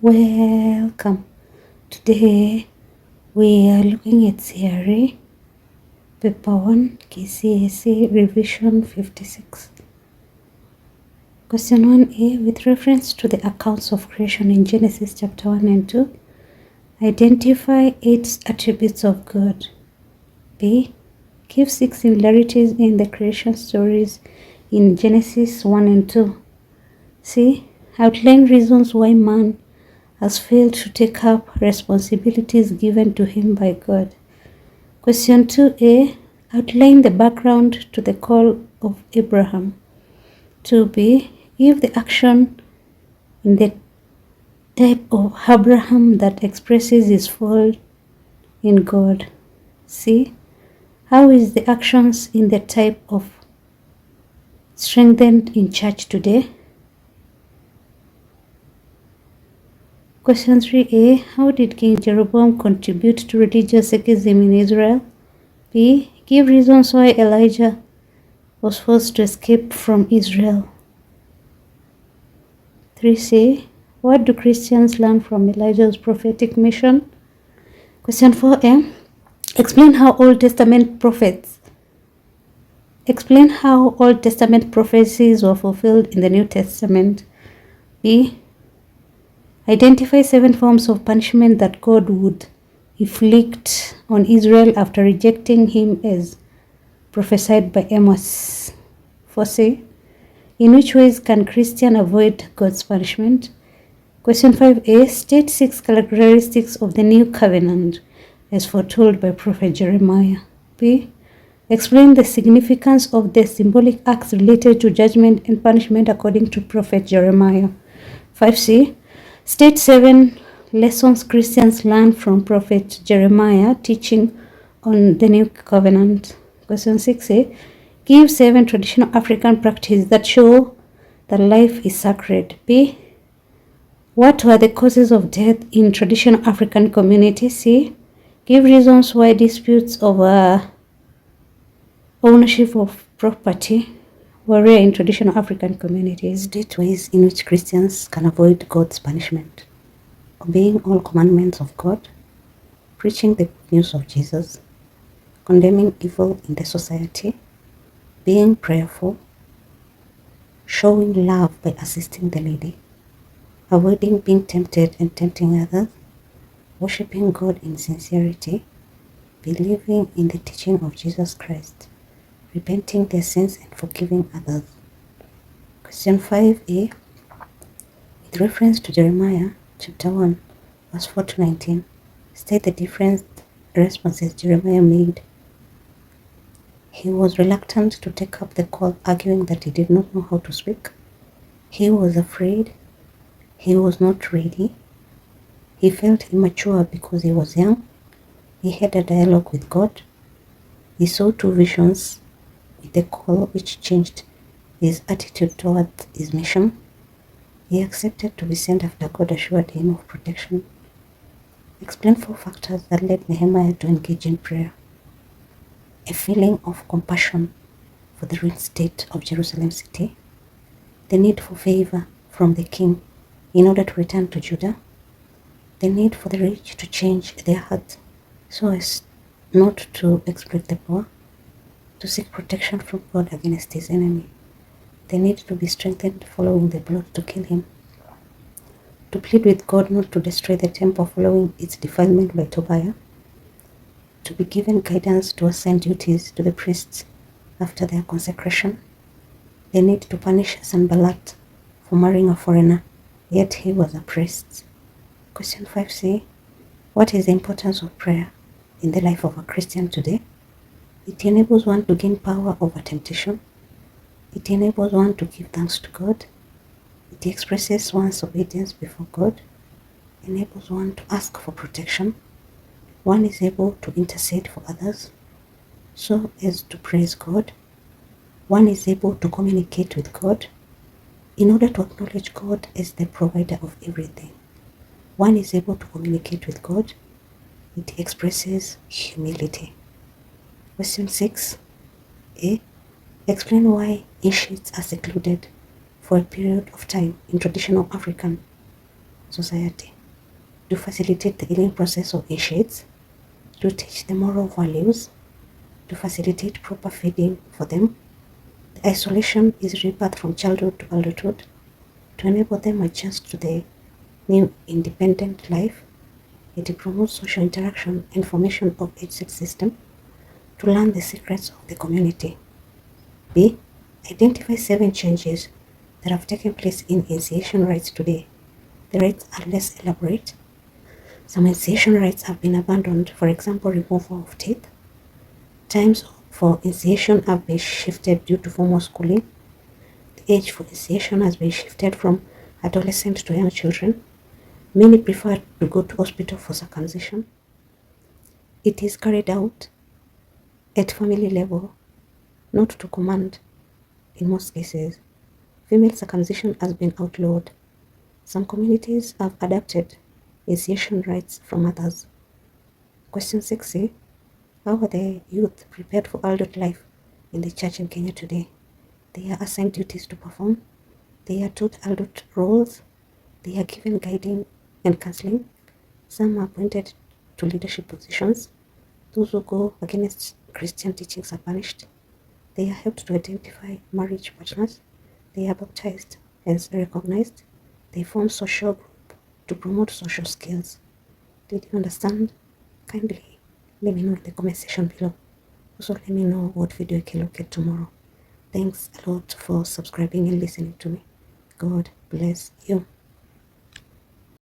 Welcome. Today we are looking at C.R.E. Paper 1, Kcse Revision 56. Question 1a. With reference to the accounts of creation in Genesis chapter 1 and 2, identify 8 attributes of God. B. Give 6 similarities in the creation stories in Genesis 1 and 2. C. Outline reasons why man has failed to take up responsibilities given to him by God. Question 2a. Outline the background to the call of Abraham. 2b. Give the action in the type of Abraham that expresses his faith in God. C. How is the actions in the type of strengthened in church today? Question 3a. How did King Jeroboam contribute to religious secession in Israel? B. Give reasons why Elijah was forced to escape from Israel. 3c. What do Christians learn from Elijah's prophetic mission? Question 4a. Explain how Old Testament prophecies were fulfilled in the New Testament. B. Identify 7 forms of punishment that God would inflict on Israel after rejecting him as prophesied by Amos. 4c. In which ways can Christian avoid God's punishment? Question 5a. State 6 characteristics of the new covenant as foretold by Prophet Jeremiah. B. Explain the significance of the symbolic acts related to judgment and punishment according to Prophet Jeremiah. 5c. State 7 lessons Christians learn from Prophet Jeremiah teaching on the new covenant. Question 6a. Give 7 traditional African practices that show that life is sacred. B. What were the causes of death in traditional African communities? C. Give reasons why disputes over ownership of property were rare in traditional African communities. State ways in which Christians can avoid God's punishment. Obeying all commandments of God, preaching the good news of Jesus, condemning evil in the society, being prayerful, showing love by assisting the needy, avoiding being tempted and tempting others, worshiping God in sincerity, believing in the teaching of Jesus Christ, repenting their sins and forgiving others. Question 5a. With reference to Jeremiah chapter 1, verse 4 to 19, state the different responses Jeremiah made. He was reluctant to take up the call, arguing that he did not know how to speak. He was afraid. He was not ready. He felt immature because he was young. He had a dialogue with God. He saw 2 visions with the call which changed his attitude toward his mission. He accepted to be sent after God assured him of protection. Explain 4 factors that led Nehemiah to engage in prayer. A feeling of compassion for the ruined state of Jerusalem city, the need for favor from the king in order to return to Judah, the need for the rich to change their hearts so as not to exploit the poor, to seek protection from God against his enemy, the need to be strengthened following the plot to kill him, to plead with God not to destroy the temple following its defilement by Tobiah, to be given guidance to assign duties to the priests after their consecration, the need to punish Sanballat for marrying a foreigner, yet he was a priest. Question 5c. What is the importance of prayer in the life of a Christian today? It enables one to gain power over temptation. It enables one to give thanks to God. It expresses one's obedience before God. It enables one to ask for protection. One is able to intercede for others so as to praise God. One is able to communicate with God in order to acknowledge God as the provider of everything. One is able to communicate with God. It expresses humility. Question 6a. Explain why in sheets are secluded for a period of time in traditional African society, to facilitate the healing process of initiates, to teach the moral values, to facilitate proper feeding for them. The isolation is rebirth from childhood to adulthood, to enable them adjust to the new independent life. It promotes social interaction and formation of age system, to learn the secrets of the community. B. Identify 7 changes that have taken place in initiation rites today. The rites are less elaborate. Some initiation rites have been abandoned, for example, removal of teeth. Times for initiation have been shifted due to formal schooling. The age for initiation has been shifted from adolescent to young children. Many prefer to go to hospital for circumcision. It is carried out at family level, not to command in most cases. Female circumcision has been outlawed. Some communities have adapted initiation rites from others. Question 6a. How are the youth prepared for adult life in the church in Kenya today? They are assigned duties to perform. They are taught adult roles. They are given guiding and counseling. Some are appointed to leadership positions. Those who go against Christian teachings are punished. They are helped to identify marriage partners. They are baptized and recognized. They form social group to promote social skills. Did you understand? Kindly let me know in the comment section below. Also let me know what video I can look at tomorrow. Thanks a lot for subscribing and listening to me. God bless you.